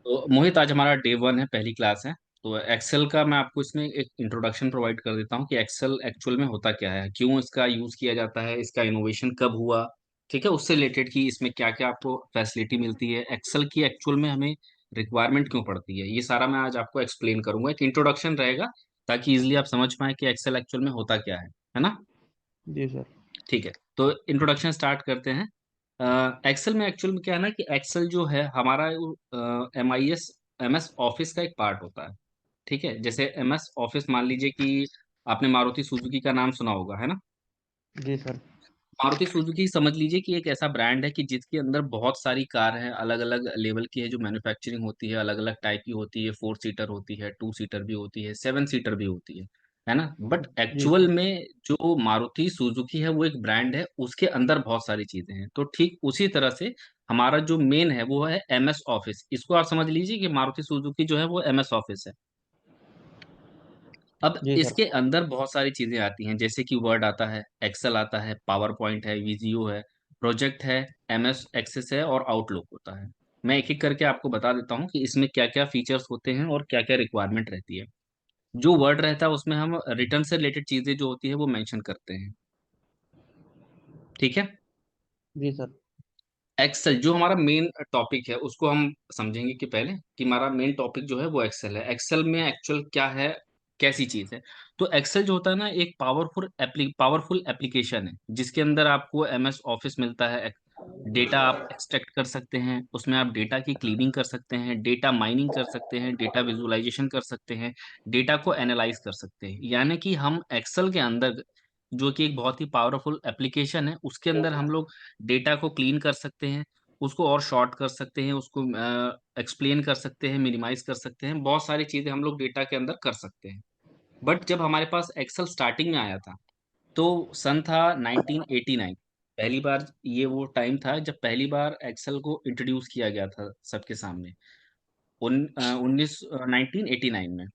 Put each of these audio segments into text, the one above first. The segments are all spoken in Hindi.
तो मोहित, आज हमारा डे वन है, पहली क्लास है। तो एक्सेल का मैं आपको इसमें एक इंट्रोडक्शन प्रोवाइड कर देता हूँ कि एक्सेल एक्चुअल में होता क्या है, क्यों इसका यूज़ किया जाता है, इसका इनोवेशन कब हुआ। ठीक है, उससे रिलेटेड कि इसमें क्या क्या आपको फैसिलिटी मिलती है, एक्सेल की एक्चुअल में हमें रिक्वायरमेंट क्यों पड़ती है, ये सारा मैं आज आपको एक्सप्लेन करूंगा। एक इंट्रोडक्शन रहेगा ताकि इजिली आप समझ पाए कि एक्सेल एक्चुअल में होता क्या है ना। जी सर। ठीक है, तो इंट्रोडक्शन स्टार्ट करते हैं। एक्सेल में एक्चुअल में क्या है ना कि एक्सेल जो है हमारा एम एस ऑफिस का एक पार्ट होता है। ठीक है, जैसे एम एस ऑफिस मान लीजिए कि आपने मारुति सुजुकी का नाम सुना होगा, है ना। जी सर। मारुति सुजुकी समझ लीजिए कि एक ऐसा ब्रांड है कि जिसके अंदर बहुत सारी कार हैं, अलग अलग लेवल की है, जो मैन्युफैक्चरिंग होती है, अलग अलग टाइप की होती है। 4 सीटर होती है, 2 सीटर भी होती है, 7 सीटर भी होती है ना। But ji actual sir. में जो मारुति सुजुकी है वो एक ब्रांड है, उसके अंदर बहुत सारी चीजें हैं। तो ठीक उसी तरह से हमारा जो मेन है वो है एम एस ऑफिस। इसको आप समझ लीजिए कि मारुति सुजुकी जो है वो एम एस ऑफिस है। अब जी सर। इसके अंदर बहुत सारी चीजें आती हैं, जैसे कि वर्ड आता है, एक्सेल आता है, पावर पॉइंट है, वीजियो है, प्रोजेक्ट है, एम एस एक्सेस है और आउटलुक होता है। मैं एक एक करके आपको बता देता हूँ कि इसमें क्या क्या फीचर्स होते हैं और क्या क्या रिक्वायरमेंट रहती है। जो वर्ड रहता है उसमें हम रिटर्न से रिलेटेड चीजें जो होती है वो मेंशन करते हैं। ठीक है। जी सर। एक्सेल जो हमारा मेन टॉपिक है उसको हम समझेंगे कि पहले कि हमारा मेन टॉपिक जो है वो एक्सेल है। एक्सेल में एक्चुअल क्या है, कैसी चीज है। तो एक्सेल जो होता है ना, एक पावरफुल एप्लीकेशन है जिसके अंदर आपको एम एस ऑफिस मिलता है। डेटा आप एक्सट्रैक्ट कर सकते हैं, उसमें आप डेटा की क्लीनिंग कर सकते हैं, डेटा माइनिंग कर सकते हैं, डेटा विजुअलाइजेशन कर सकते हैं, डेटा को एनालाइज कर सकते हैं। यानी कि हम एक्सेल के अंदर, जो कि एक बहुत ही पावरफुल एप्लीकेशन है, उसके अंदर हम लोग डेटा को क्लीन कर सकते हैं, उसको और शॉर्ट कर सकते हैं, उसको एक्सप्लेन कर सकते हैं, मिनिमाइज कर सकते हैं। बहुत सारी चीजें हम लोग डेटा के अंदर कर सकते हैं। बट जब हमारे पास एक्सेल स्टार्टिंग में आया था, तो सन था 1989। पहली बार ये वो टाइम था जब पहली बार एक्सेल को इंट्रोड्यूस किया गया था सबके सामने। उन 1989 में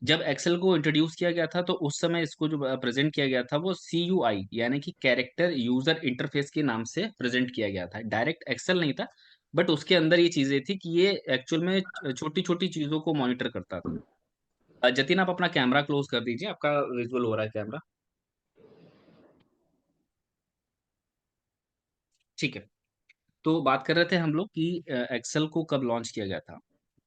जब एक्सेल को इंट्रोड्यूस किया गया था, तो उस समय इसको जो प्रेजेंट किया गया था वो CUI यानी कि कैरेक्टर यूजर इंटरफेस के नाम से प्रेजेंट किया गया था। डायरेक्ट एक्सेल नहीं था, बट उसके अंदर ये चीजें थी कि ये एक्चुअल में छोटी छोटी चीजों को मॉनिटर करता था। जतिन, आप अपना कैमरा क्लोज कर दीजिए, आपका विजुअल हो रहा है कैमरा। ठीक है। तो बात कर रहे थे हम लोग कि एक्सेल को कब लॉन्च किया गया था।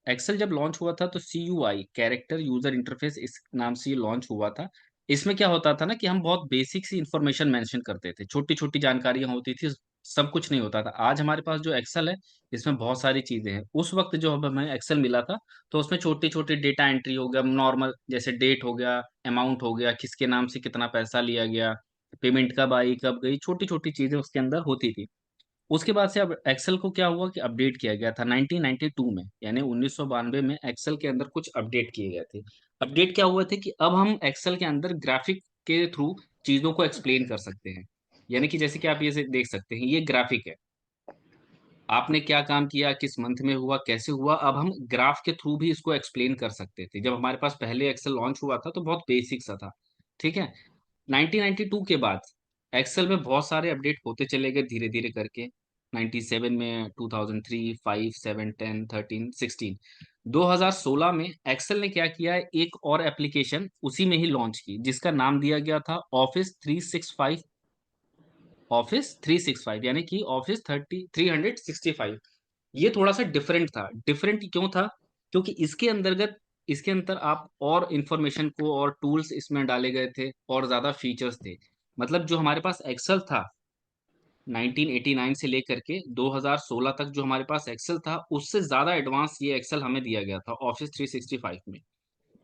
एक्सेल जब लॉन्च हुआ था तो CUI कैरेक्टर यूजर इंटरफेस इस नाम से ये लॉन्च हुआ था। इसमें क्या होता था ना कि हम बहुत बेसिक सी इंफॉर्मेशन मेंशन करते थे, छोटी छोटी जानकारियां होती थी, सब कुछ नहीं होता था। आज हमारे पास जो एक्सेल है, इसमें बहुत सारी चीजें हैं। उस वक्त जो हमें एक्सेल मिला था, तो उसमें छोटी छोटी डेटा एंट्री हो गया, नॉर्मल जैसे डेट हो गया, अमाउंट हो गया, किसके नाम से कितना पैसा लिया गया, पेमेंट कब आई कब गई, छोटी छोटी चीजें उसके अंदर होती थी। उसके बाद से अब एक्सेल को क्या हुआ कि अपडेट किया गया था 1992 में, यानी 1992 में एक्सेल के अंदर कुछ अपडेट किए गए थे। अपडेट क्या हुए थे कि अब हम एक्सेल के अंदर ग्राफिक के थ्रू चीजों को एक्सप्लेन कर सकते हैं। यानी कि जैसे कि आप ये से देख सकते हैं, ये ग्राफिक है, आपने क्या काम किया, किस मंथ में हुआ, कैसे हुआ, अब हम ग्राफ के थ्रू भी इसको एक्सप्लेन कर सकते थे। जब हमारे पास पहले एक्सेल लॉन्च हुआ था तो बहुत बेसिक सा था। ठीक है। 1992 के बाद एक्सेल में बहुत सारे अपडेट होते चले गए धीरे धीरे करके। 97 में, 2003, 5, 7, 10, 13, 16, 2016 में एक्सेल ने क्या किया है, एक और एप्लीकेशन उसी में ही लॉन्च की जिसका नाम दिया गया था ऑफिस 365। ऑफिस 365 यानी कि ऑफिस 365। ये थोड़ा सा डिफरेंट था। डिफरेंट क्यों था? क्योंकि इसके अंदर आप और इंफॉर्मेशन को और टूल्स इसमें डाले गए थे और ज्यादा फीचर्स थे। मतलब जो हमारे पास एक्सेल था 1989 से लेकर के 2016 तक, जो हमारे पास एक्सेल था उससे ज्यादा एडवांस ये एक्सेल हमें दिया गया था ऑफिस 365 में।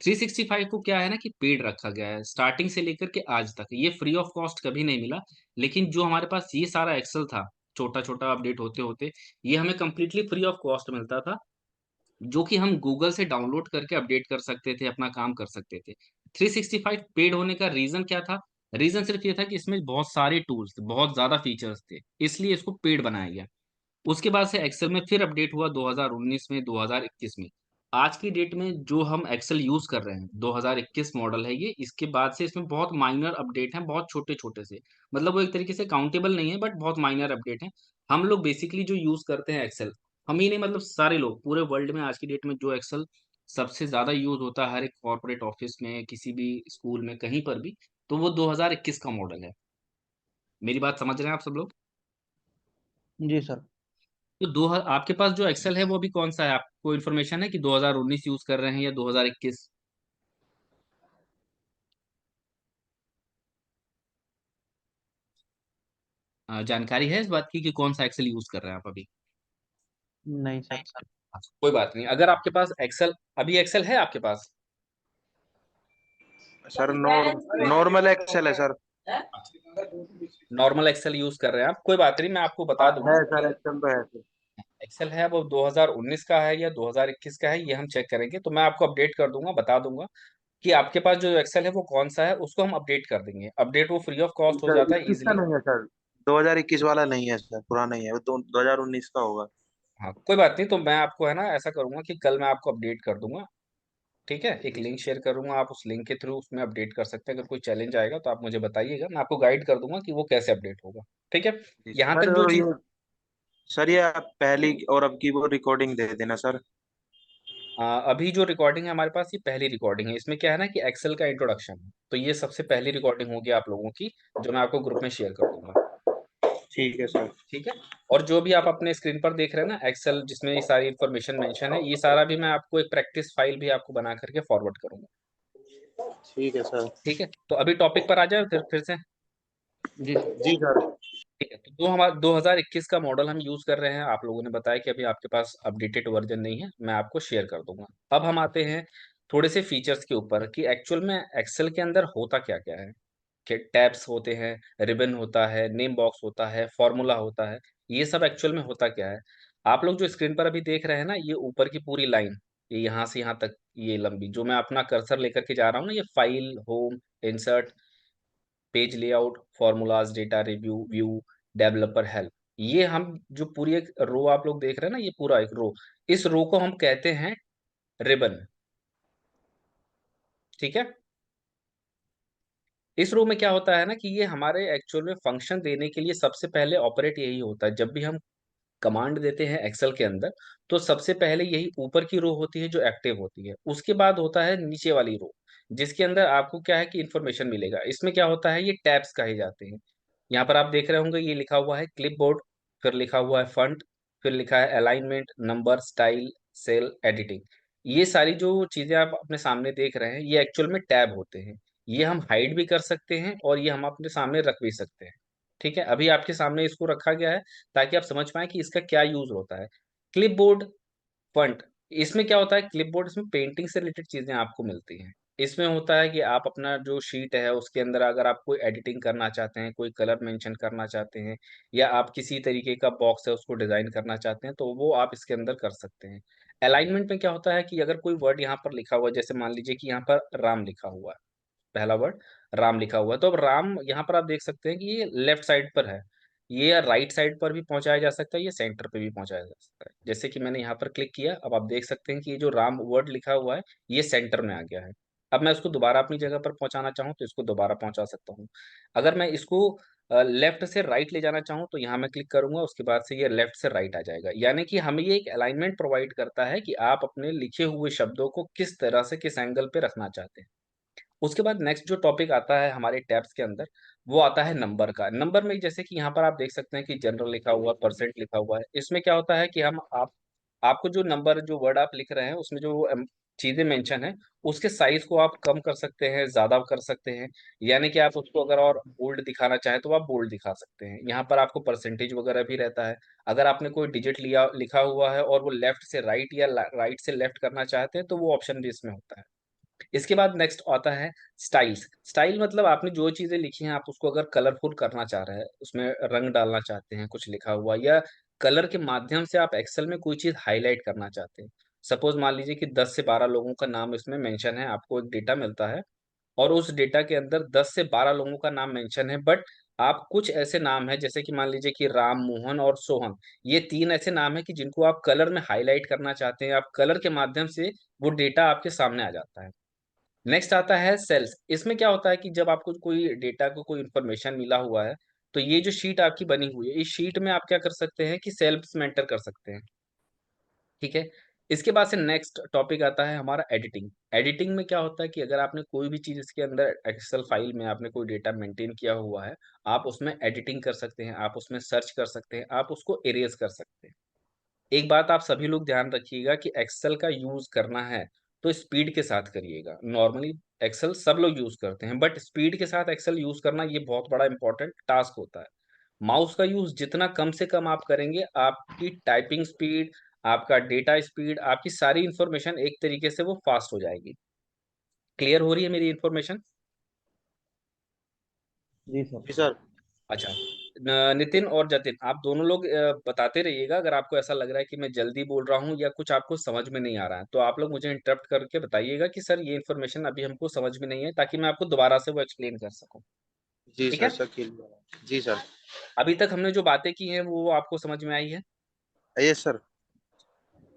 365 को क्या है ना कि पेड रखा गया है स्टार्टिंग से लेकर के आज तक, ये फ्री ऑफ कॉस्ट कभी नहीं मिला। लेकिन जो हमारे पास ये सारा एक्सेल था, छोटा छोटा अपडेट होते होते, ये हमें कंप्लीटली फ्री ऑफ कॉस्ट मिलता था, जो कि हम गूगल से डाउनलोड करके अपडेट कर सकते थे, अपना काम कर सकते थे। 365 पेड होने का रीजन क्या था? रीजन सिर्फ ये था कि इसमें बहुत सारे टूल्स थे, बहुत ज्यादा फीचर्स थे, इसलिए इसको पेड बनाया गया। उसके बाद से एक्सेल में फिर अपडेट हुआ 2019 में, 2021 में। आज की डेट में जो हम एक्सेल यूज कर रहे हैं 2021 मॉडल है ये, इसके बाद से इसमें बहुत माइनर अपडेट हैं, बहुत छोटे छोटे से। मतलब वो एक तरीके से काउंटेबल नहीं है, बट बहुत माइनर अपडेट हैं। हम लोग बेसिकली जो यूज करते हैं एक्सेल, हम ही नहीं, मतलब सारे लोग पूरे वर्ल्ड में आज की डेट में जो एक्सेल सबसे ज्यादा यूज होता है हर एक कॉर्पोरेट ऑफिस में, किसी भी स्कूल में, कहीं पर भी, तो वो 2021 का मॉडल है। मेरी बात समझ रहे हैं आप सब लोग? जी सर। तो दो आपके पास जो एक्सेल है वो अभी कौन सा है? आपको इन्फॉर्मेशन है कि 2019 यूज कर रहे हैं या 2021? जानकारी है इस बात की कि कौन सा एक्सेल यूज कर रहे हैं आप अभी? नहीं सर। नहीं सर। अच्छा, कोई बात नहीं। अगर आपके पास एक्सेल, अभी एक्सेल है आपके पास? सर नॉर्मल एक्सेल है सर। नॉर्मल एक्सेल यूज कर रहे हैं आप, कोई बात नहीं, मैं आपको बता हाँ, दूंगा है सर, कि एक्सेल तो है सर। एक्सेल है वो 2019 का है या 2021 का है, ये हम चेक करेंगे। तो मैं आपको अपडेट कर दूंगा, बता दूंगा कि आपके पास जो एक्सेल है वो कौन सा है, उसको हम अपडेट कर देंगे। अपडेट वो फ्री ऑफ कॉस्ट हो सर जाता है 21 का इजीली। नहीं है सर, 2021 वाला नहीं है सर, पुराना ही है वो, 2019 का होगा। हाँ, कोई बात नहीं, तो मैं आपको है ना ऐसा करूंगा कि कल मैं आपको अपडेट कर दूंगा। ठीक है, एक जी लिंक सर। शेयर करूंगा, आप उस लिंक के थ्रू उसमें अपडेट कर सकते हैं। अगर कोई चैलेंज आएगा तो आप मुझे बताइएगा, मैं आपको गाइड कर दूंगा कि वो कैसे अपडेट होगा। ठीक है। जी यहाँ सर, तक जो और चीज, ये आप पहली और अब की वो रिकॉर्डिंग दे देना सर। अभी जो रिकॉर्डिंग है हमारे पास, ये पहली रिकॉर्डिंग है। इसमें क्या है ना कि एक्सेल का इंट्रोडक्शन है, तो ये सबसे पहली रिकॉर्डिंग होगी आप लोगों की, जो मैं आपको ग्रुप में शेयर कर दूंगा। ठीक है सर। ठीक है। और जो भी आप अपने स्क्रीन पर देख रहे हैं ना एक्सेल, जिसमें ये सारी इन्फॉर्मेशन मेंशन है, ये सारा भी मैं आपको एक प्रैक्टिस फाइल भी आपको बना करके फॉरवर्ड करूंगा। ठीक है सर। ठीक है, तो अभी टॉपिक पर आ जाए फिर से। जी सर। जी सर। ठीक है, तो 2021 का मॉडल हम यूज कर रहे हैं। आप लोगों ने बताया कि अभी आपके पास अपडेटेड वर्जन नहीं है, मैं आपको शेयर कर दूंगा। अब हम आते हैं थोड़े से फीचर्स के ऊपर कि एक्चुअल में एक्सेल के अंदर होता क्या क्या है। कि टैब्स होते हैं, रिबन होता है, नेम बॉक्स होता है, फॉर्मूला होता है, ये सब एक्चुअल में होता क्या है। आप लोग जो स्क्रीन पर अभी देख रहे हैं ना, ये ऊपर की पूरी लाइन, ये यहाँ से यहाँ तक, ये लंबी जो मैं अपना कर्सर लेकर के जा रहा हूँ ना, ये file, home, insert, page layout, formulas, data review, view, developer help, ये हम जो पूरी एक रो आप लोग देख रहे हैं ना, ये पूरा एक रो, इस रो को हम कहते हैं रिबन। ठीक है। इस रो में क्या होता है ना कि ये हमारे एक्चुअल में फंक्शन देने के लिए सबसे पहले ऑपरेट यही होता है। जब भी हम कमांड देते हैं एक्सेल के अंदर, तो सबसे पहले यही ऊपर की रो होती है जो एक्टिव होती है। उसके बाद होता है नीचे वाली रो, जिसके अंदर आपको क्या है कि इंफॉर्मेशन मिलेगा। इसमें क्या होता है, ये टैब्स कहे जाते हैं। यहाँ पर आप देख रहे होंगे ये लिखा हुआ है क्लिपबोर्ड, फिर लिखा हुआ है फंट, फिर लिखा है alignment, number, style, cell, editing. ये सारी जो चीजें आप अपने सामने देख रहे हैं, ये एक्चुअल में टैब होते हैं। ये हम हाइड भी कर सकते हैं और ये हम अपने सामने रख भी सकते हैं। ठीक है, अभी आपके सामने इसको रखा गया है ताकि आप समझ पाए कि इसका क्या यूज होता है। क्लिपबोर्ड, फंट, इसमें क्या होता है, क्लिपबोर्ड इसमें पेंटिंग से रिलेटेड चीजें आपको मिलती हैं। इसमें होता है कि आप अपना जो शीट है उसके अंदर अगर आप कोई एडिटिंग करना चाहते हैं, कोई कलर मेंशन करना चाहते हैं, या आप किसी तरीके का बॉक्स है उसको डिजाइन करना चाहते हैं, तो वो आप इसके अंदर कर सकते हैं। अलाइनमेंट में क्या होता है कि अगर कोई वर्ड यहाँ पर लिखा हुआ है, जैसे मान लीजिए कि यहाँ पर राम लिखा हुआ है, पहला वर्ड राम लिखा हुआ है, तो अब राम यहाँ पर आप देख सकते हैं कि ये लेफ्ट साइड पर है, ये या राइट साइड पर भी पहुंचाया जा सकता है, ये सेंटर पे भी पहुंचाया जा सकता है। जैसे कि मैंने यहाँ पर क्लिक किया, अब आप देख सकते हैं कि ये जो राम वर्ड लिखा हुआ है, ये सेंटर में आ गया है। अब मैं उसको दोबारा अपनी जगह पर पहुंचाना चाहूँ तो इसको दोबारा पहुंचा सकता हूँ। अगर मैं इसको लेफ्ट से राइट ले जाना चाहूँ तो यहाँ मैं क्लिक करूंगा, उसके बाद से ये लेफ्ट से राइट आ जाएगा। यानी कि हमें ये एक अलाइनमेंट प्रोवाइड करता है कि आप अपने लिखे हुए शब्दों को किस तरह से, किस एंगल पे रखना चाहते हैं। उसके बाद नेक्स्ट जो टॉपिक आता है हमारे टैब्स के अंदर, वो आता है नंबर का। नंबर में जैसे कि यहाँ पर आप देख सकते हैं कि जनरल लिखा हुआ, परसेंट लिखा हुआ है। इसमें क्या होता है कि हम आपको जो नंबर, जो वर्ड आप लिख रहे हैं उसमें जो चीजें मेंशन है, उसके साइज को आप कम कर सकते हैं, ज्यादा कर सकते हैं। यानी कि आप उसको अगर और बोल्ड दिखाना चाहें तो आप बोल्ड दिखा सकते हैं। यहाँ पर आपको परसेंटेज वगैरह भी रहता है। अगर आपने कोई डिजिट लिया लिखा हुआ है और वो लेफ्ट से राइट या राइट से लेफ्ट करना चाहते हैं, तो वो ऑप्शन भी इसमें होता है। इसके बाद नेक्स्ट आता है स्टाइल्स। स्टाइल मतलब आपने जो चीजें लिखी हैं, आप उसको अगर कलरफुल करना चाह रहे हैं, उसमें रंग डालना चाहते हैं, कुछ लिखा हुआ, या कलर के माध्यम से आप एक्सेल में कोई चीज हाईलाइट करना चाहते हैं। सपोज मान लीजिए कि 10 से 12 लोगों का नाम इसमें मेंशन है, आपको एक डेटा मिलता है और उस डेटा के अंदर 10 से 12 लोगों का नाम मेंशन है, बट आप कुछ ऐसे नाम है, जैसे कि मान लीजिए कि राम, मोहन और सोहन, ये तीन ऐसे नाम है कि जिनको आप कलर में हाईलाइट करना चाहते हैं। आप कलर के माध्यम से वो डेटा आपके सामने आ जाता है। नेक्स्ट आता है सेल्स। इसमें क्या होता है कि जब आपको कोई डेटा को कोई इन्फॉर्मेशन मिला हुआ है, तो ये जो शीट आपकी बनी हुई है, इस शीट में आप क्या कर सकते हैं कि सेल्स में एंटर कर सकते हैं। ठीक है। इसके बाद से नेक्स्ट टॉपिक आता है हमारा एडिटिंग। एडिटिंग में क्या होता है कि अगर आपने कोई भी चीज़ इसके अंदर एक्सेल फाइल में आपने कोई डेटा मेंटेन किया हुआ है, आप उसमें एडिटिंग कर सकते हैं, आप उसमें सर्च कर सकते हैं, आप उसको इरेज कर सकते हैं। एक बात आप सभी लोग ध्यान रखिएगा कि एक्सेल का यूज करना है तो स्पीड के साथ करिएगा। नॉर्मली एक्सेल सब लोग यूज करते हैं, बट स्पीड के साथ एक्सेल यूज करना ये बहुत बड़ा इंपॉर्टेंट टास्क होता है। माउस का यूज जितना कम से कम आप करेंगे, आपकी टाइपिंग स्पीड, आपका डेटा स्पीड, आपकी सारी इंफॉर्मेशन एक तरीके से वो फास्ट हो जाएगी। क्लियर हो रही है मेरी इंफॉर्मेशन? जी सर। जी सर। अच्छा। नितिन और जतिन, आप दोनों लोग बताते रहिएगा अगर आपको ऐसा लग रहा है कि मैं जल्दी बोल रहा हूँ या कुछ आपको समझ में नहीं आ रहा है, तो आप लोग मुझे इंटरप्ट करके बताइएगा कि सर ये इन्फॉर्मेशन अभी हमको समझ में नहीं है, ताकि मैं आपको दोबारा से वो एक्सप्लेन कर सकूं। जी ठीक सर, है। शकील। जी सर। अभी तक हमने जो बातें की हैं वो आपको समझ में आई है? Yes sir.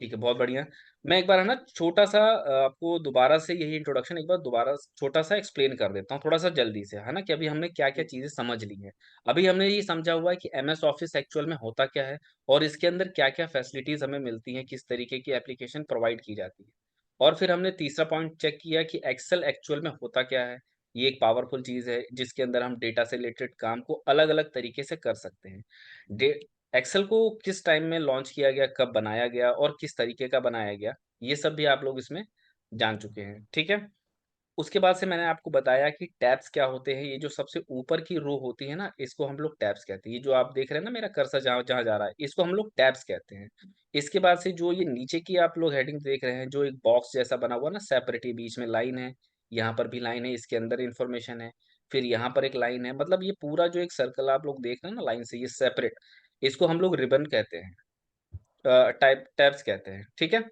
ठीक है, बहुत बढ़िया। मैं एक बार है ना छोटा सा आपको दोबारा से यही इंट्रोडक्शन एक बार दोबारा छोटा सा एक्सप्लेन कर देता हूँ, थोड़ा सा जल्दी से, है ना, कि अभी हमने क्या क्या चीजें समझ ली है। अभी हमने ये समझा हुआ है कि एमएस ऑफिस एक्चुअल में होता क्या है, और इसके अंदर क्या क्या फैसिलिटीज हमें मिलती हैं, किस तरीके की एप्लीकेशन प्रोवाइड की जाती है। और फिर हमने तीसरा पॉइंट चेक किया कि एक्सेल एक्चुअल में होता क्या है। ये एक पावरफुल चीज है जिसके अंदर हम डेटा से रिलेटेड काम को अलग अलग तरीके से कर सकते हैं। एक्सेल को किस टाइम में लॉन्च किया गया, कब बनाया गया और किस तरीके का बनाया गया, ये सब भी आप लोग इसमें जान चुके हैं। ठीक है। उसके बाद से मैंने आपको बताया कि टैब्स क्या होते हैं। ये जो सबसे ऊपर की रो होती है ना, इसको हम लोग टैब्स कहते हैं। ये जो आप देख रहे हैं ना, मेरा कर्सर जहाँ जहाँ जा रहा है, इसको हम लोग टैब्स कहते हैं। इसके बाद से जो ये नीचे की आप लोग हेडिंग देख रहे हैं, जो एक बॉक्स जैसा बना हुआ ना, सेपरेट, ये बीच में लाइन है, यहाँ पर भी लाइन है, इसके अंदर इंफॉर्मेशन है, फिर यहाँ पर एक लाइन है, मतलब ये पूरा जो एक सर्कल आप लोग देख रहे हैं ना लाइन से, ये सेपरेट, इसको हम लोग रिबन कहते हैं, टाइप टैब्स कहते हैं। ठीक है।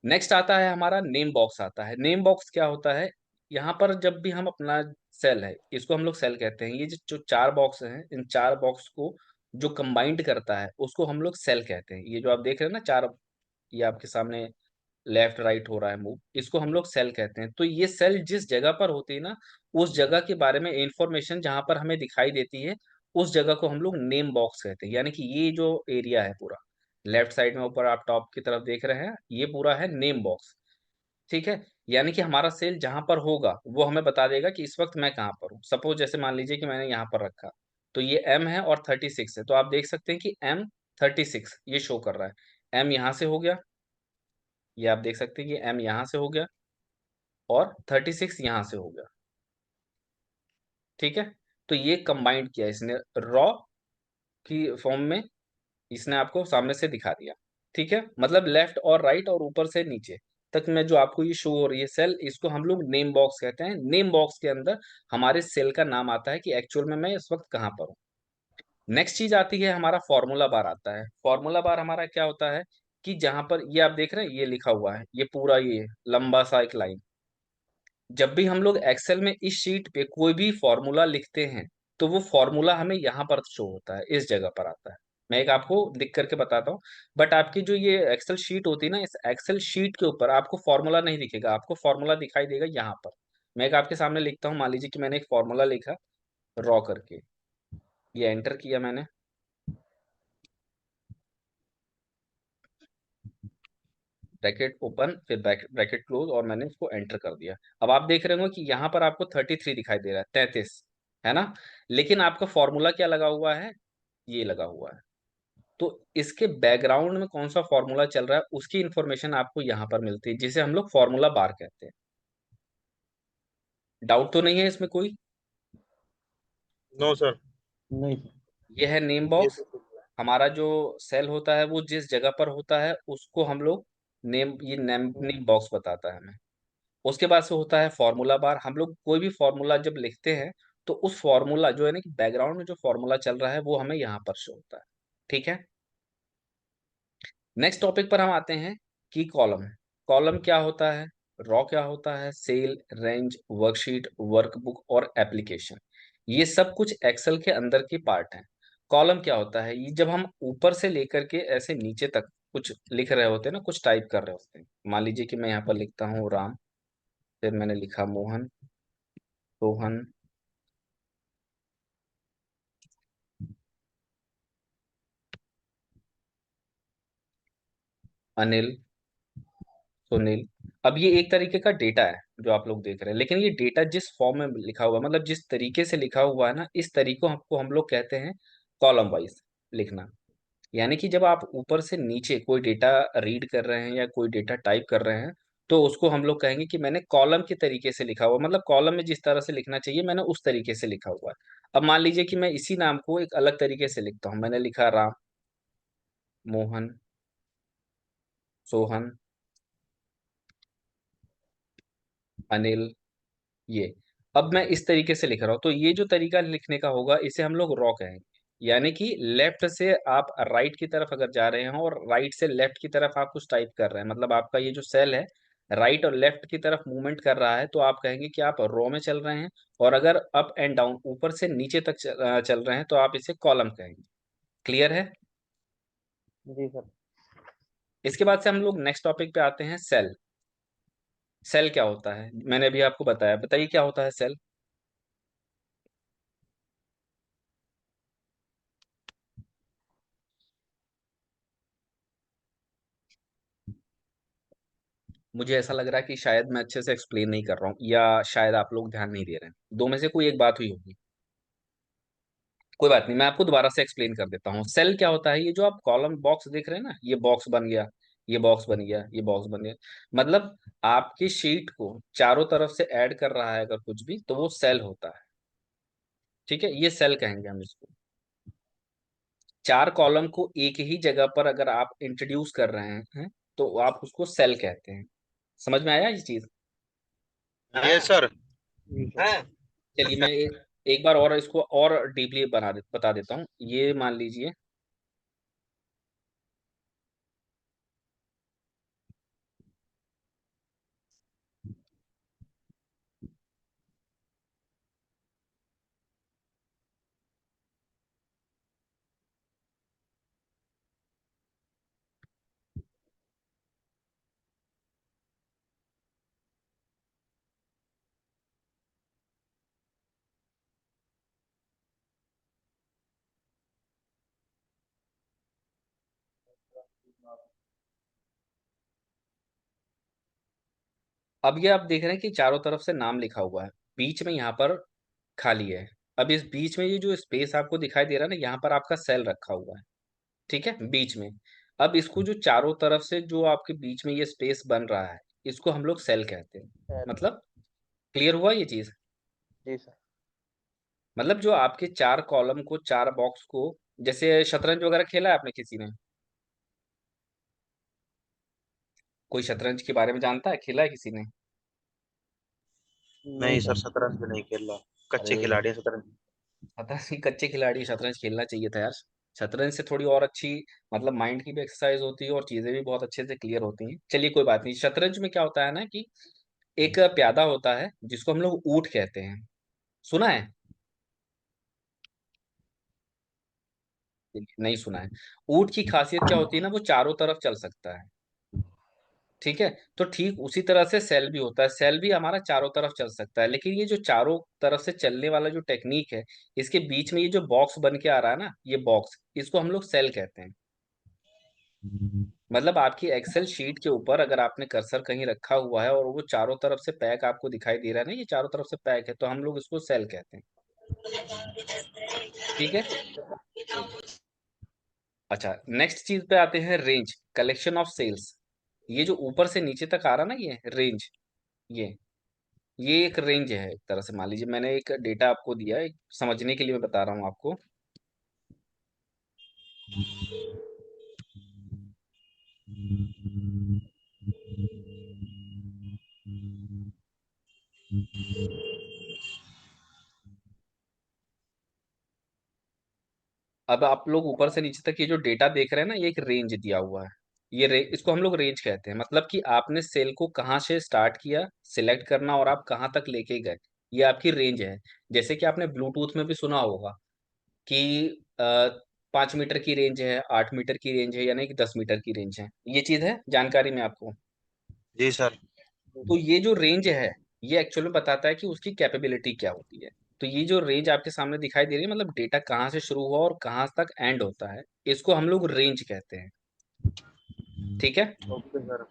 नेक्स्ट आता है हमारा नेम बॉक्स आता है। नेम बॉक्स क्या होता है? यहाँ पर जब भी हम अपना सेल है, इसको हम लोग सेल कहते हैं, ये जो चार बॉक्स हैं, इन चार बॉक्स को जो कंबाइंड करता है उसको हम लोग सेल कहते हैं। ये जो आप देख रहे हैं ना चार, ये आपके सामने लेफ्ट राइट हो रहा है मूव, इसको हम लोग सेल कहते हैं। तो ये सेल जिस जगह पर होती है ना, उस जगह के बारे में इंफॉर्मेशन जहां पर हमें दिखाई देती है, उस जगह को हम लोग नेम बॉक्स कहते हैं। यानी कि ये जो एरिया है पूरा, लेफ्ट साइड में ऊपर आप टॉप की तरफ देख रहे हैं, ये पूरा है नेम बॉक्स। ठीक है। यानी कि हमारा सेल जहां पर होगा वो हमें बता देगा कि इस वक्त मैं कहाँ पर हूँ। सपोज जैसे मान लीजिए कि मैंने यहाँ पर रखा, तो ये एम है और 36 है, तो आप देख सकते हैं कि एम 36 ये शो कर रहा है। एम यहाँ से हो गया, ये आप देख सकते हैं कि एम यहाँ से हो गया और 36 यहाँ से हो गया। ठीक है। तो ये कंबाइंड किया इसने रॉ की फॉर्म में, इसने आपको सामने से दिखा दिया। ठीक है। मतलब लेफ्ट और राइट और ऊपर से नीचे तक में जो आपको ये शो हो रही है सेल, इसको हम लोग नेम बॉक्स कहते हैं। नेम बॉक्स के अंदर हमारे सेल का नाम आता है कि एक्चुअल में मैं इस वक्त कहाँ पर हूँ। नेक्स्ट चीज आती है हमारा फॉर्मूला बार आता है। फॉर्मूला बार हमारा क्या होता है कि जहां पर ये आप देख रहे हैं, ये लिखा हुआ है, ये पूरा ये लंबा सा एक लाइन, जब भी हम लोग एक्सेल में इस शीट पे कोई भी फॉर्मूला लिखते हैं, तो वो फॉर्मूला हमें यहाँ पर शो होता है, इस जगह पर आता है। मैं एक आपको लिख करके बताता हूँ। बट आपकी जो ये एक्सेल शीट होती है ना, इस एक्सेल शीट के ऊपर आपको फॉर्मूला नहीं दिखेगा, आपको फॉर्मूला दिखाई देगा यहाँ पर। मैं एक आपके सामने लिखता हूँ, मान लीजिए कि मैंने एक फॉर्मूला लिखा रॉ करके, ये एंटर किया मैंने, ब्रैकेट ओपन फिर ब्रैकेट क्लोज, और मैंने इसको एंटर कर दिया। अब आप देख रहे हो कि यहाँ पर आपको 33 दिखाई दे रहा है, 33, है ना। लेकिन आपका फॉर्मूला क्या लगा हुआ है? ये लगा हुआ है। तो इसके बैकग्राउंड में कौन सा फॉर्मूला चल रहा है उसकी इंफॉर्मेशन आपको यहाँ पर मिलती है, जिसे हम लोग फॉर्मूला बार कहते हैं। डाउट तो नहीं है इसमें कोई? No sir. नहीं सर। ये है नेम ये बॉक्स। तो ठीक है। हमारा जो सेल होता है वो जिस जगह पर होता है उसको हम लोग नेम, ये नेम बॉक्स बताता है हमें। उसके बाद से होता है फॉर्मूला बार। हम लोग कोई भी फॉर्मूला जब लिखते हैं, तो उस फॉर्मूला जो है ना कि बैकग्राउंड में जो फॉर्मूला चल रहा है वो हमें यहाँ पर शो होता है। ठीक है। नेक्स्ट टॉपिक पर हम आते हैं कि कॉलम। कॉलम क्या होता है, रॉ क्या होता है, सेल, रेंज, वर्कशीट, वर्कबुक और एप्लीकेशन, ये सब कुछ एक्सेल के अंदर के पार्ट हैं। कॉलम क्या होता है? ये जब हम ऊपर से लेकर के ऐसे नीचे तक कुछ लिख रहे होते हैं ना, कुछ टाइप कर रहे होते हैं, मान लीजिए कि मैं यहाँ पर लिखता हूँ राम, फिर मैंने लिखा मोहन, रोहन, अनिल, सुनील। अब ये एक तरीके का डेटा है जो आप लोग देख रहे हैं, लेकिन ये डेटा जिस फॉर्म में लिखा हुआ है, मतलब जिस तरीके से लिखा हुआ है ना, इस तरीको हमको हम लोग कहते हैं कॉलम वाइज लिखना। यानी कि जब आप ऊपर से नीचे कोई डेटा रीड कर रहे हैं या कोई डेटा टाइप कर रहे हैं, तो उसको हम लोग कहेंगे कि मैंने कॉलम के तरीके से लिखा हुआ, मतलब कॉलम में जिस तरह से लिखना चाहिए मैंने उस तरीके से लिखा हुआ है। अब मान लीजिए कि मैं इसी नाम को एक अलग तरीके से लिखता हूँ, मैंने लिखा राम, मोहन, सोहन, अनिल, ये। अब मैं इस तरीके से लिख रहा हूँ, तो ये जो तरीका लिखने का होगा इसे हम लोग रॉ कहेंगे। यानी कि लेफ्ट से आप राइट की तरफ अगर जा रहे हैं और राइट से लेफ्ट की तरफ आप कुछ टाइप कर रहे हैं, मतलब आपका ये जो सेल है राइट और लेफ्ट की तरफ मूवमेंट कर रहा है, तो आप कहेंगे कि आप रो में चल रहे हैं। और अगर अप एंड डाउन ऊपर से नीचे तक चल रहे हैं तो आप इसे कॉलम कहेंगे। क्लियर है? जी सर। इसके बाद से हम लोग नेक्स्ट टॉपिक पे आते हैं, सेल। सेल क्या होता है मैंने अभी आपको बताया, बताइए क्या होता है सेल। मुझे ऐसा लग रहा है कि शायद मैं अच्छे से एक्सप्लेन नहीं कर रहा हूँ, या शायद आप लोग ध्यान नहीं दे रहे हैं, दो में से कोई एक बात हुई होगी। कोई बात नहीं, मैं आपको दोबारा से एक्सप्लेन कर देता हूँ। सेल क्या होता है, ये जो आप कॉलम बॉक्स देख रहे हैं ना, ये बॉक्स बन गया, ये बॉक्स बन गया, ये बॉक्स बन गया, मतलब आपकी शीट को चारों तरफ से ऐड कर रहा है अगर कुछ भी, तो वो सेल होता है। ठीक है, ये सेल कहेंगे हम इसको। चार कॉलम को एक ही जगह पर अगर आप इंट्रोड्यूस कर रहे हैं तो आप उसको सेल कहते हैं। समझ में आया ये चीज? Yes sir. जी सर। चलिए मैं एक बार और इसको और डीपली बता देता हूँ। ये मान लीजिए, अब ये आप देख रहे हैं कि चारों तरफ से नाम लिखा हुआ है, बीच में यहाँ पर खाली है। अब इस बीच में ये जो स्पेस आपको दिखाई दे रहा है ना, यहाँ पर आपका सेल रखा हुआ है। ठीक है, बीच में। अब इसको जो चारों तरफ से जो आपके बीच में ये स्पेस बन रहा है, इसको हम लोग सेल कहते हैं। सर। मतलब क्लियर हुआ ये चीज? जी सर। मतलब जो आपके चार कॉलम को, चार बॉक्स को, जैसे शतरंज वगैरह खेला है आपने किसी ने? कोई शतरंज के बारे में जानता है, खेला है किसी ने? नहीं नहीं सर, सर। शतरंज भी नहीं खेल रहा। कच्चे अरे, खिलाड़ी हैं शतरंज। शतरंज के कच्चे खिलाड़ी, शतरंज खेलना चाहिए था यार। शतरंज से थोड़ी और अच्छी, मतलब माइंड की भी एक्सरसाइज होती है और चीजें भी बहुत अच्छे से क्लियर होती हैं। चलिए कोई बात नहीं। शतरंज में क्या होता है ना कि एक प्यादा होता है जिसको हम लोग ऊंट कहते हैं। सुना है? नहीं सुना है। ऊंट की खासियत क्या होती है ना, वो चारों तरफ चल सकता है। ठीक है, तो ठीक उसी तरह से सेल भी होता है। सेल भी हमारा चारों तरफ चल सकता है, लेकिन ये जो चारों तरफ से चलने वाला जो टेक्निक है, इसके बीच में ये जो बॉक्स बन के आ रहा है ना, ये बॉक्स, इसको हम लोग सेल कहते हैं। मतलब आपकी एक्सेल शीट के ऊपर अगर आपने कर्सर कहीं रखा हुआ है और वो चारों तरफ से पैक आपको दिखाई दे रहा है ना, ये चारों तरफ से पैक है, तो हम लोग इसको सेल कहते हैं। ठीक है। अच्छा, नेक्स्ट चीज पे आते हैं, रेंज, कलेक्शन ऑफ सेल्स। ये जो ऊपर से नीचे तक आ रहा ना, ये रेंज, ये ये एक रेंज है एक तरह से। मान लीजिए मैंने एक डेटा आपको दिया है, समझने के लिए मैं बता रहा हूँ आपको। अब आप लोग ऊपर से नीचे तक ये जो डेटा देख रहे हैं ना, ये एक रेंज दिया हुआ है। इसको हम लोग रेंज कहते हैं। मतलब कि आपने सेल को कहाँ से स्टार्ट किया सिलेक्ट करना और आप कहाँ तक लेके गए, ये आपकी रेंज है। जैसे कि आपने ब्लूटूथ में भी सुना होगा कि 5 मीटर की रेंज है, 8 मीटर की रेंज है, यानी कि 10 मीटर की रेंज है। ये चीज है जानकारी में आपको। जी सर। तो ये जो रेंज है, ये एक्चुअली बताता है कि उसकी कैपेबिलिटी क्या होती है। तो ये जो रेंज आपके सामने दिखाई दे रही है, मतलब डेटा कहाँ से शुरू हुआ और कहाँ तक एंड होता है, इसको हम लोग रेंज कहते हैं। ठीक है। Okay sir.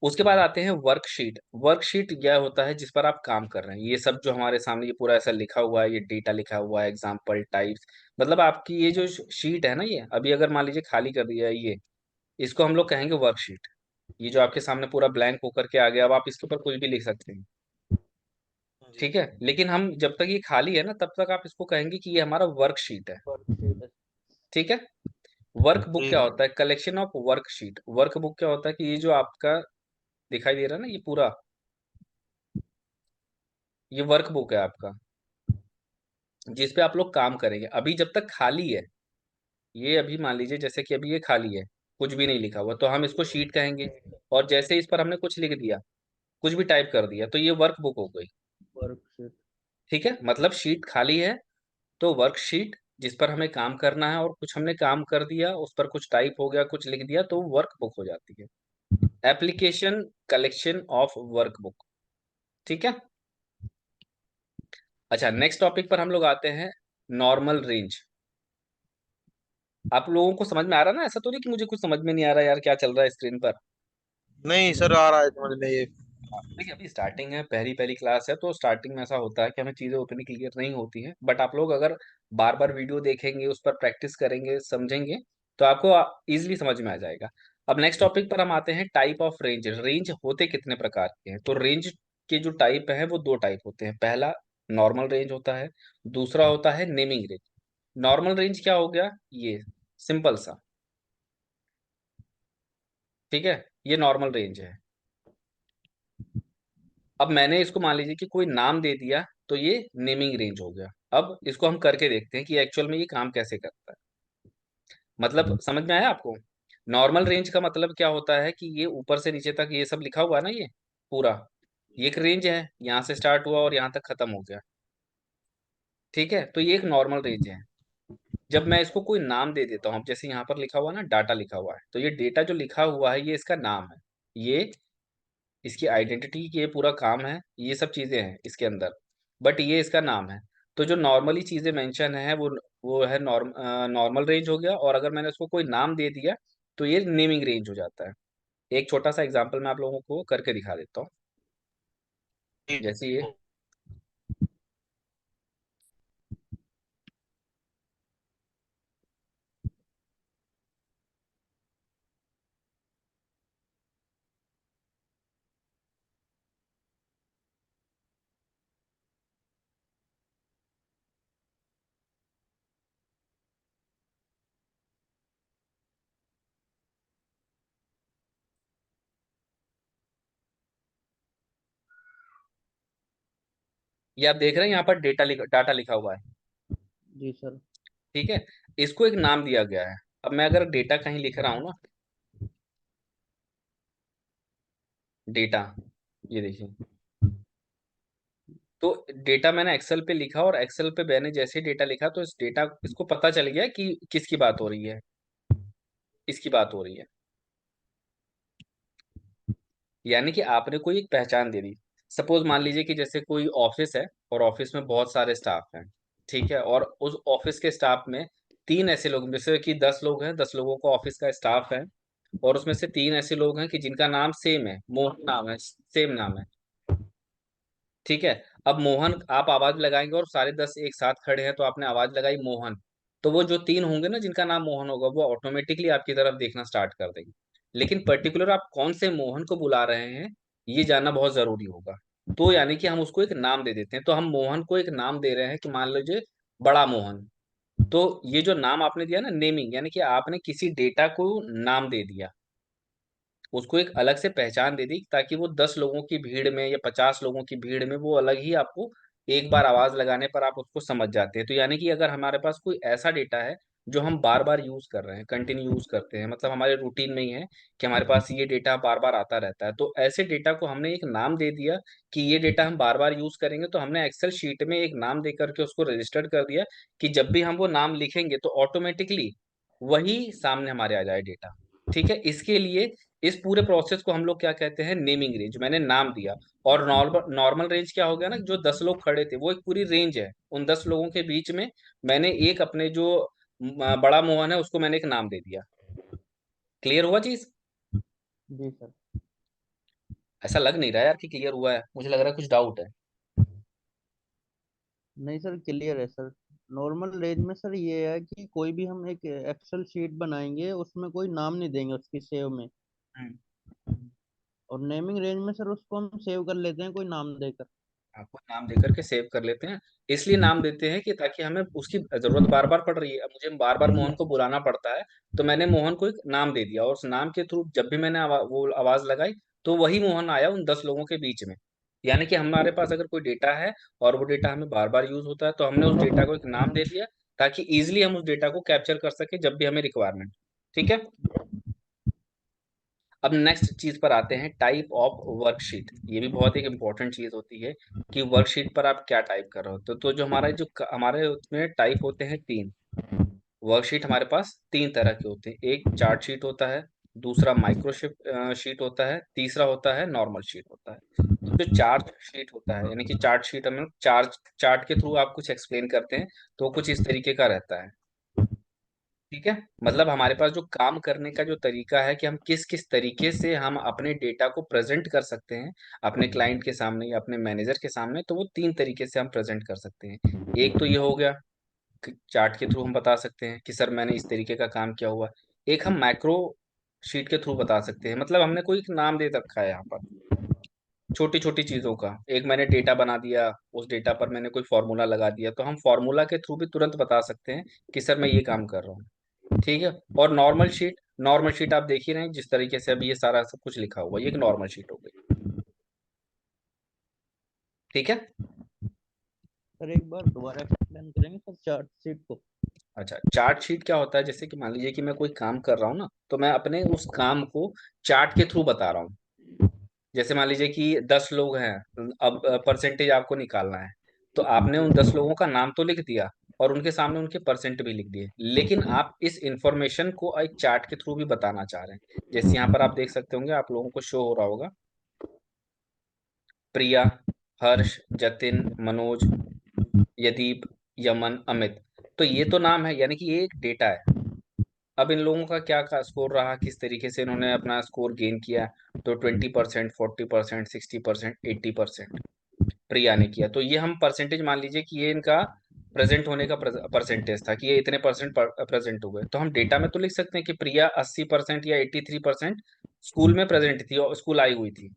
उसके बाद आते हैं वर्कशीट। वर्कशीट यह होता है जिस पर आप काम कर रहे हैं। ये सब जो हमारे सामने ये पूरा ऐसा लिखा हुआ है, ये डेटा लिखा हुआ है, एग्जाम्पल टाइप्स, मतलब आपकी ये जो शीट है ना, ये अभी अगर मान लीजिए खाली कर दिया है ये, इसको हम लोग कहेंगे वर्कशीट। ये जो आपके सामने पूरा ब्लैंक होकर के आ गया, अब आप इसके ऊपर कुछ भी लिख सकते हैं। जी। ठीक है, लेकिन हम जब तक ये खाली है ना, तब तक आप इसको कहेंगे कि ये हमारा वर्कशीट है। वर्कशीट है। ठीक है। वर्क बुक क्या ठीक है। होता है? Collection of worksheet. Work book क्या होता है कि ये जो आपका दिखाई दे रहा है ना, ये पूरा, ये वर्क बुक है आपका, जिस पे आप लोग काम करेंगे अभी जब तक खाली है। ये अभी मान लीजिए जैसे कि अभी ये खाली है, कुछ भी नहीं लिखा हुआ, तो हम इसको शीट कहेंगे। और जैसे इस पर हमने कुछ लिख दिया, कुछ भी टाइप कर दिया, तो ये वर्क बुक हो गई। वर्कशीट। ठीक है, मतलब शीट खाली है तो वर्कशीट, जिस पर हमें काम करना है और कुछ हमने काम कर दिया, उस पर कुछ टाइप हो गया, कुछ लिख दिया, तो वर्क बुक हो जाती है। Application collection of work book. ठीक है। अच्छा, नेक्स्ट टॉपिक पर हम लोग आते हैं, नॉर्मल रेंज। आप लोगों को समझ में आ रहा है ना? ऐसा तो नहीं कि मुझे कुछ समझ में नहीं आ रहा यार, क्या चल रहा है स्क्रीन पर। नहीं सर, आ रहा है समझ में ये। हाँ, देखिए अभी स्टार्टिंग है, पहली पहली क्लास है, तो स्टार्टिंग में ऐसा होता है कि हमें चीज़ें उतनी क्लियर नहीं होती हैं, बट आप लोग अगर बार बार वीडियो देखेंगे, उस पर प्रैक्टिस करेंगे, समझेंगे, तो आपको इजीली समझ में आ जाएगा। अब नेक्स्ट टॉपिक पर हम आते हैं, टाइप ऑफ रेंज। रेंज होते कितने प्रकार के हैं? तो रेंज के जो टाइप है वो दो टाइप होते हैं। पहला नॉर्मल रेंज होता है, दूसरा होता है नेमिंग रेंज। नॉर्मल रेंज क्या हो गया? ये सिंपल सा, ठीक है, ये नॉर्मल रेंज है। अब मैंने इसको मान लीजिए कि कोई नाम दे दिया, तो ये नेमिंग रेंज हो गया। अब इसको हम करके देखते हैं कि एक्चुअल में ये काम कैसे करता है। मतलब समझ में आया आपको? नॉर्मल रेंज का मतलब क्या होता है कि ये ऊपर से नीचे तक ये सब लिखा हुआ है ना, ये पूरा, ये एक रेंज है, यहाँ से स्टार्ट हुआ और यहाँ तक खत्म हो गया। ठीक है, तो ये एक नॉर्मल रेंज है। जब मैं इसको कोई नाम दे देता हूँ, अब जैसे यहाँ पर लिखा हुआ है ना, डाटा लिखा हुआ है, तो ये डेटा जो लिखा हुआ है, ये इसका नाम है। ये इसकी आइडेंटिटी, ये पूरा काम है, ये सब चीजें हैं इसके अंदर, बट ये इसका नाम है। तो जो नॉर्मली चीजें मेंशन है वो है नॉर्मल रेंज हो गया। और अगर मैंने उसको कोई नाम दे दिया, तो ये नेमिंग रेंज हो जाता है। एक छोटा सा एग्जांपल मैं आप लोगों को करके दिखा देता हूँ। जैसे ये आप देख रहे हैं, यहाँ पर डाटा लिखा हुआ है। जी सर। ठीक है, इसको एक नाम दिया गया है। अब मैं अगर डेटा कहीं लिख रहा हूँ ना, डेटा, ये देखिए, तो डेटा मैंने एक्सेल पे लिखा, और एक्सेल पे मैंने जैसे डेटा लिखा, तो इस डेटा इसको पता चल गया कि किसकी बात हो रही है, इसकी बात हो रही है। यानी कि आपने कोई एक पहचान दे दी। सपोज मान लीजिए कि जैसे कोई ऑफिस है, और ऑफिस में बहुत सारे स्टाफ हैं। ठीक है, और उस ऑफिस के स्टाफ में तीन ऐसे लोग, जैसे कि 10 लोग हैं, 10 लोगों का ऑफिस का स्टाफ है, और उसमें से तीन ऐसे लोग हैं कि जिनका नाम सेम है, मोहन नाम है, सेम नाम है। ठीक है, अब मोहन आप आवाज लगाएंगे, और सारे 10 एक साथ खड़े हैं, तो आपने आवाज लगाई मोहन, तो वो जो तीन होंगे ना जिनका नाम मोहन होगा, वो ऑटोमेटिकली आपकी तरफ देखना स्टार्ट कर देंगे। लेकिन पर्टिकुलर आप कौन से मोहन को बुला रहे हैं, ये जानना बहुत जरूरी होगा। तो यानी कि हम उसको एक नाम दे देते हैं। तो हम मोहन को एक नाम दे रहे हैं कि मान लीजिए बड़ा मोहन। तो ये जो नाम आपने दिया ना, नेमिंग, यानी कि आपने किसी डेटा को नाम दे दिया, उसको एक अलग से पहचान दे दी, ताकि वो 10 लोगों की भीड़ में या 50 लोगों की भीड़ में वो अलग ही आपको, एक बार आवाज लगाने पर आप उसको समझ जाते हैं। तो यानी कि अगर हमारे पास कोई ऐसा डेटा है जो हम बार बार यूज कर रहे हैं, कंटिन्यू यूज करते हैं, मतलब हमारे रूटीन में ही है कि हमारे पास ये डेटा बार बार आता रहता है, तो ऐसे डेटा को हमने एक नाम दे दिया कि ये डेटा हम बार बार यूज करेंगे, तो हमने एक्सेल शीट में एक नाम दे करके उसको रजिस्टर्ड कर दिया कि जब भी हम वो नाम लिखेंगे, तो ऑटोमेटिकली वही सामने हमारे आ जाए डेटा। ठीक है, इसके लिए इस पूरे प्रोसेस को हम लोग क्या कहते हैं? Naming range. मैंने नाम दिया। और नॉर्मल नॉर्मल रेंज क्या हो गया ना, जो 10 लोग खड़े थे, वो एक पूरी रेंज है, उन 10 लोगों के बीच में मैंने एक अपने जो बड़ा मोहन है, उसको मैंने एक नाम दे दिया। क्लियर हुआ चीज? जी सर। ऐसा लग नहीं रहा यार कि क्लियर हुआ है, मुझे लग रहा है कुछ डाउट है। नहीं सर, क्लियर है सर। नॉर्मल रेंज में सर ये है कि कोई भी हम एक एक्सेल शीट बनाएंगे, उसमें कोई नाम नहीं देंगे उसकी सेव में। हम्म। और नेमिंग रेंज में सर उसको हम सेव कर लेते हैं कोई नाम देकर। आपको नाम देकर के सेव कर लेते हैं। इसलिए नाम देते हैं कि ताकि हमें उसकी जरूरत बार बार पड़ रही है, अब मुझे बार बार मोहन को बुलाना पड़ता है, तो मैंने मोहन को एक नाम दे दिया और उस नाम के थ्रू जब भी मैंने वो आवाज लगाई तो वही मोहन आया उन 10 लोगों के बीच में। यानी कि हमारे पास अगर कोई डेटा है और वो डेटा हमें बार बार यूज होता है तो हमने उस डेटा को एक नाम दे दिया, ताकि इजिली हम उस डेटा को कैप्चर कर सके जब भी हमें रिक्वायरमेंट। ठीक है। अब नेक्स्ट चीज पर आते हैं, टाइप ऑफ वर्कशीट। ये भी बहुत एक इंपॉर्टेंट चीज होती है कि वर्कशीट पर आप क्या टाइप कर रहे हो। तो जो हमारे उसमें टाइप होते हैं तीन। वर्कशीट हमारे पास तीन तरह के होते हैं, एक चार्ट शीट होता है, दूसरा माइक्रो शीट होता है, तीसरा होता है नॉर्मल शीट होता है। तो जो चार्ट शीट होता है, यानी कि चार्ट शीट हमें चार्ट के थ्रू आप कुछ एक्सप्लेन करते हैं, तो कुछ इस तरीके का रहता है। ठीक है। मतलब हमारे पास जो काम करने का जो तरीका है कि हम किस किस तरीके से हम अपने डेटा को प्रेजेंट कर सकते हैं अपने क्लाइंट के सामने या अपने मैनेजर के सामने, तो वो तीन तरीके से हम प्रेजेंट कर सकते हैं। एक तो ये हो गया कि चार्ट के थ्रू हम बता सकते हैं कि सर मैंने इस तरीके का काम किया हुआ। एक हम मैक्रो शीट के थ्रू बता सकते हैं, मतलब हमने कोई एक नाम दे रखा है यहाँ पर छोटी छोटी चीजों का। एक मैंने डेटा बना दिया, उस डेटा पर मैंने कोई फॉर्मूला लगा दिया, तो हम फॉर्मूला के थ्रू भी तुरंत बता सकते हैं कि सर मैं ये काम कर रहा हूँ। ठीक है। और नॉर्मल शीट आप देख ही रहे हैं जिस तरीके से अभी ये सारा सब कुछ लिखा हुआ है, ये एक नॉर्मल शीट हो गई। ठीक है। सर एक बार दोबारा एक्सप्लेन करेंगे सर चार्ट शीट को? अच्छा, चार्ट शीट क्या होता है, जैसे कि मान लीजिए कि मैं कोई काम कर रहा हूँ ना, तो मैं अपने उस काम को चार्ट के थ्रू बता रहा हूँ। जैसे मान लीजिए कि 10 लोग हैं, अब परसेंटेज आपको निकालना है, तो आपने जी उन 10 सर। लोगों का नाम तो लिख दिया और उनके सामने उनके परसेंट भी लिख दिए, लेकिन आप इस इंफॉर्मेशन को एक चार्ट के थ्रू भी बताना चाह रहे हैं। जैसे यहाँ पर आप देख सकते होंगे, आप लोगों को शो हो रहा होगा, प्रिया, हर्ष, जतिन, मनोज, यदीप, यमन, अमित। तो ये तो नाम है, यानी कि ये एक डेटा है। अब इन लोगों का क्या स्कोर रहा, किस तरीके से इन्होंने अपना स्कोर गेन किया, तो 20%, 40%, 60%, 80% प्रिया ने किया। तो ये हम परसेंटेज मान लीजिए कि ये इनका प्रेजेंट होने का परसेंटेज था कि ये इतने परसेंट प्रेजेंट हुए, तो हम डेटा में तो लिख सकते हैं कि प्रिया 80% या 83% स्कूल में प्रेजेंट थी और स्कूल आई हुई थी।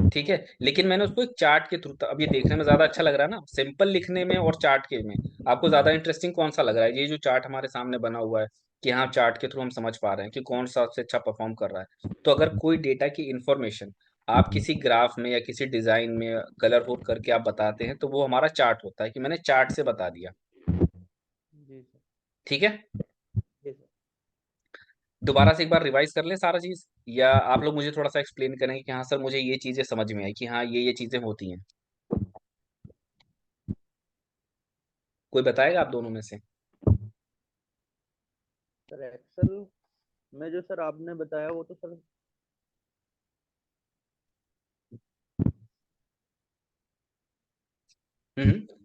ठीक है। लेकिन मैंने उसको एक चार्ट के थ्रू, अब ये देखने में ज्यादा अच्छा लग रहा है ना, सिंपल लिखने में और चार्ट के में आपको ज्यादा इंटरेस्टिंग कौन सा लग रहा है, ये जो चार्ट हमारे सामने बना हुआ है कि हाँ चार्ट के थ्रू हम समझ पा रहे हैं कि कौन सा सबसे अच्छा परफॉर्म कर रहा है। तो अगर कोई डेटा की इंफॉर्मेशन आप किसी ग्राफ में या किसी डिजाइन में कलर कोड करके आप बताते हैं, तो वो हमारा चार्ट होता है कि मैंने चार्ट से बता दिया। जी सर। ठीक है। जी सर। दोबारा से एक बार रिवाइज कर लें सारा चीज, या आप लोग मुझे थोड़ा सा एक्सप्लेन करेंगे कि हाँ सर मुझे ये चीजें समझ में आई कि हाँ ये चीजें होती हैं। कोई बताएगा आप दोनों में से? सर एक्सेल में जो सर आपने बताया वो तो सर।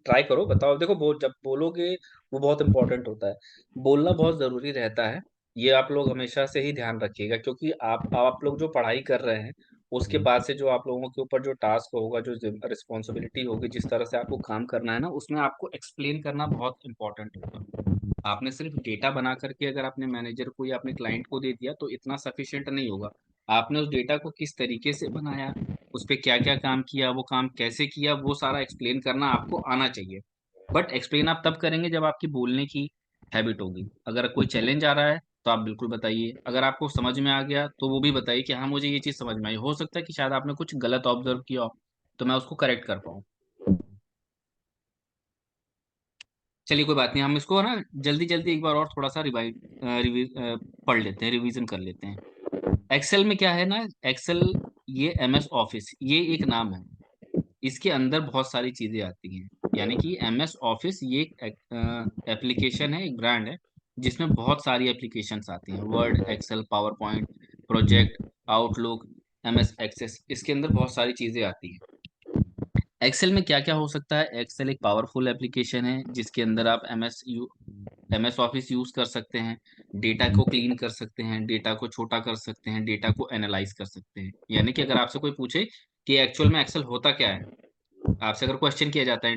ट्राई करो, बताओ। देखो जब बोलोगे वो बहुत इंपॉर्टेंट होता है, बोलना बहुत जरूरी रहता है। ये आप लोग हमेशा से ही ध्यान रखिएगा, क्योंकि आप लोग जो पढ़ाई कर रहे हैं उसके बाद से जो आप लोगों के ऊपर जो टास्क होगा, जो रिस्पॉन्सिबिलिटी होगी, जिस तरह से आपको काम करना है ना, उसमें आपको एक्सप्लेन करना बहुत इंपॉर्टेंट होगा। आपने सिर्फ डेटा बना करके अगर अपने मैनेजर को या अपने क्लाइंट को दे दिया तो इतना सफिशिएंट नहीं होगा। आपने उस डेटा को किस तरीके से बनाया, उस पे क्या क्या काम किया, वो काम कैसे किया, वो सारा एक्सप्लेन करना आपको आना चाहिए। बट एक्सप्लेन आप तब करेंगे जब आपकी बोलने की हैबिट होगी। अगर कोई चैलेंज आ रहा है तो आप बिल्कुल बताइए, अगर आपको समझ में आ गया तो वो भी बताइए कि हाँ मुझे ये चीज़ समझ में आई, हो सकता है कि शायद आपने कुछ गलत ऑब्जर्व किया हो, तो मैं उसको करेक्ट कर पाऊँ। चलिए कोई बात नहीं, हम इसको ना जल्दी जल्दी एक बार और थोड़ा सा पढ़ लेते हैं, रिवीजन कर लेते हैं। एक्सेल में क्या है ना, एक्सेल ये MS ऑफिस ये एक नाम है, इसके अंदर बहुत सारी चीजें आती हैं। यानी कि MS ऑफिस ये एक एप्लीकेशन है, एक ब्रांड है, जिसमें बहुत सारी एप्लीकेशंस आती हैं, Word, Excel, PowerPoint, Project, Outlook, MS Access, इसके अंदर बहुत सारी चीजें आती हैं। एक्सेल में क्या क्या हो सकता है, एक्सेल एक पावरफुल एप्लीकेशन है जिसके अंदर आप MS ऑफिस यूज कर सकते हैं, डेटा को क्लीन कर सकते हैं, डेटा को छोटा कर सकते हैं, डेटा को एनालाइज कर सकते हैं। यानी कि अगर आपसे कोई पूछे कि एक्चुअल में एक्सेल होता क्या है, आपसे अगर क्वेश्चन किया जाता है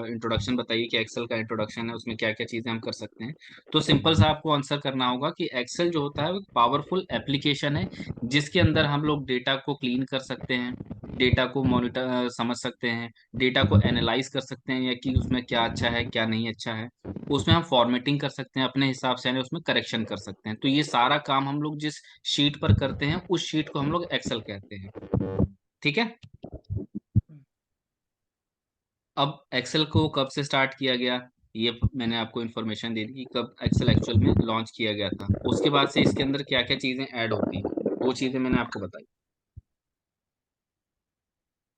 इंट्रोडक्शन बताइए कि एक्सेल का इंट्रोडक्शन है, उसमें क्या क्या चीजें हम कर सकते हैं, तो सिंपल सा आपको आंसर करना होगा कि एक्सेल जो होता है वो पावरफुल एप्लीकेशन है, जिसके अंदर हम लोग डेटा को क्लीन कर सकते हैं, डेटा को मॉनिटर समझ सकते हैं, डेटा को एनालाइज कर सकते हैं, या कि उसमें क्या अच्छा है क्या नहीं अच्छा है, उसमें हम फॉर्मेटिंग कर सकते हैं अपने हिसाब से, यानी उसमें करेक्शन कर सकते हैं। तो ये सारा काम हम लोग जिस शीट पर करते हैं उस शीट को हम लोग एक्सेल कहते हैं। ठीक है। अब एक्सेल को कब से स्टार्ट किया गया, ये मैंने आपको इन्फॉर्मेशन दे दी कि कब एक्सेल एक्चुअल में लॉन्च किया गया था। उसके बाद से इसके अंदर क्या क्या चीजें ऐड होती हैं वो चीजें मैंने आपको बताई।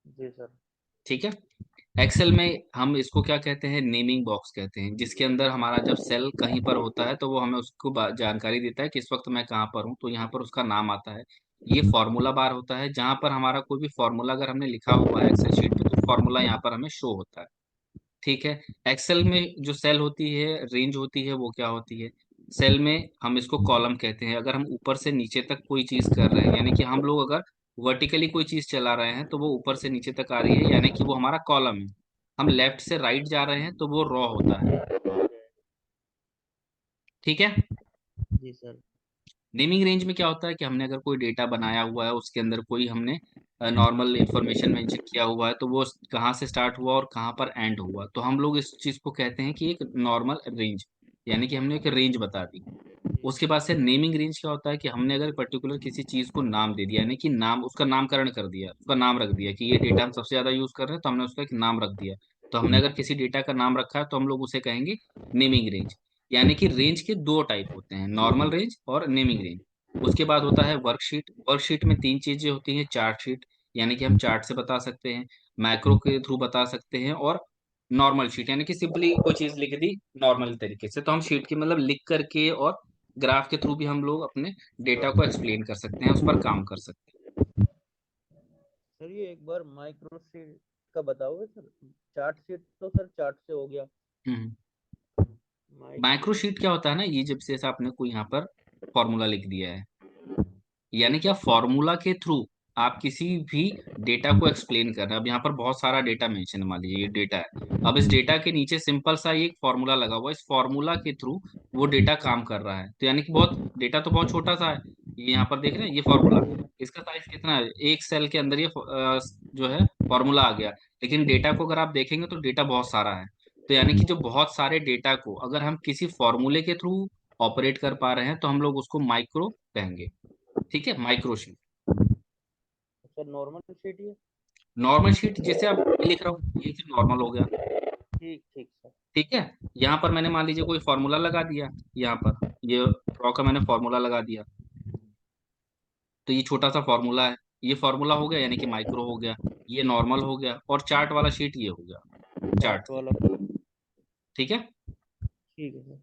जी सर। ठीक है। एक्सेल में हम इसको क्या कहते हैं, नेमिंग बॉक्स कहते हैं, जिसके अंदर हमारा जब सेल कहीं पर होता है तो वो हमें उसको जानकारी देता है कि इस वक्त मैं कहाँ पर हूँ, तो यहाँ पर उसका नाम आता है। ये फॉर्मूला बार होता है, जहां पर हमारा कोई भी फॉर्मूला अगर हमने लिखा हुआ है एक्सेल शीट पे, तो फॉर्मूला यहाँ पर हमें शो होता है। ठीक है। एक्सेल में जो सेल होती है, रेंज होती है, वो क्या होती है, सेल में हम इसको कॉलम कहते हैं। अगर हम ऊपर से नीचे तक कोई चीज कर रहे हैं, यानी कि हम लोग अगर वर्टिकली कोई चीज चला रहे हैं तो वो ऊपर से नीचे तक आ रही है, यानी कि वो हमारा कॉलम है। हम लेफ्ट से राइट जा रहे हैं तो वो रो होता है। ठीक है। जी सर। नेमिंग रेंज में क्या होता है कि हमने अगर कोई डेटा बनाया हुआ है, उसके अंदर कोई हमने नॉर्मल इंफॉर्मेशन मेंशन किया हुआ है, तो वो कहाँ से स्टार्ट हुआ और कहाँ पर एंड हुआ, तो हम लोग इस चीज को कहते हैं कि एक नॉर्मल रेंज, यानी कि हमने एक रेंज बता दी। जी उसके बाद से नेमिंग रेंज क्या होता है कि हमने अगर पर्टिकुलर किसी चीज को नाम दे दिया, यानी कि नाम, उसका नामकरण कर दिया, उसका नाम रख दिया कि ये डेटा हम सबसे ज्यादा यूज कर रहे हैं, तो हमने उसका एक नाम रख दिया। तो हमने अगर किसी डेटा का नाम रखा है तो हम लोग उसे कहेंगे नेमिंग रेंज। यानी कि रेंज के दो टाइप होते हैं, नॉर्मल रेंज और नेमिंग रेंज। उसके बाद होता है वर्कशीट। वर्कशीट में तीन चीजें होती हैं, चार्ट शीट, यानी कि हम चार्ट से बता सकते हैं, मैक्रो के थ्रू बता सकते हैं, और नॉर्मल शीट, यानी कि सिंपली कोई चीज लिख दी नॉर्मल तरीके से, तो हम शीट की मतलब लिख करके और ग्राफ के थ्रू भी हम लोग अपने डेटा को एक्सप्लेन कर सकते हैं, उस पर काम कर सकते सर ये एक बार माइक्रो शीट का बताओगे सर? चार्ट शीट तो सर चार्ट से हो गया। हैं। Micro micro. शीट क्या होता है ना, ये जब से ऐसा आपने कोई यहाँ पर फॉर्मूला लिख दिया है, जी यानी कि आप सर। फॉर्मूला के थ्रू आप किसी भी डेटा को एक्सप्लेन कर रहे हैं। अब यहाँ पर बहुत सारा डेटा मेंशन है, मान लीजिए ये डेटा है, अब इस डेटा के नीचे सिंपल सा एक फॉर्मूला लगा हुआ है, इस फॉर्मूला के थ्रू वो डेटा काम कर रहा है, तो यानी कि बहुत डेटा तो बहुत छोटा सा है। ये यहाँ पर देख रहे हैं ये फॉर्मूला, इसका साइज कितना है, एक सेल के अंदर ये जो है फॉर्मूला आ गया। लेकिन डेटा को अगर आप देखेंगे तो डेटा बहुत सारा है। तो यानी कि जो बहुत सारे डेटा को अगर हम किसी फॉर्मूले के थ्रू ऑपरेट कर पा रहे हैं तो हम लोग उसको माइक्रो कहेंगे। ठीक है, micro sheet. Sir normal sheet ये। नॉर्मल शीट जैसे आप ये लिख रहा हूँ, ये फिर नॉर्मल हो गया। ठीक ठीक सर। ठीक है। यहाँ पर मैंने मान लीजिए कोई फॉर्मूला लगा दिया, यहाँ पर ये रॉ का मैंने फॉर्मूला लगा दिया, तो ये छोटा सा फॉर्मूला है, ये फॉर्मूला हो गया यानी कि माइक्रो हो गया। ये नॉर्मल हो गया, और चार्ट वाला शीट ये हो गया चार्ट। चार्ट वाला। ठीक है। ठीक है सर।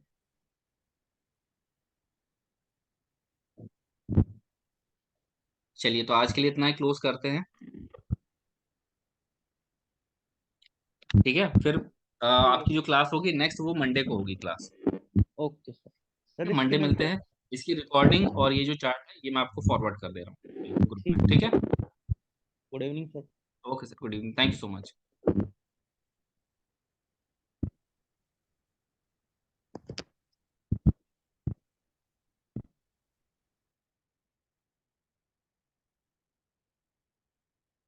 चलिए, तो आज के लिए इतना ही क्लोज करते हैं। ठीक है, फिर ठीक आपकी है। जो क्लास होगी नेक्स्ट, वो मंडे को होगी क्लास। Okay sir. सर इसकी मंडे मेरे मिलते को। हैं। इसकी रिकॉर्डिंग और ये जो चार्ट है ये मैं आपको फॉरवर्ड कर दे रहा हूँ ग्रुप ठीक। में। ठीक है। Good evening sir. Okay sir, good evening, thank you so much.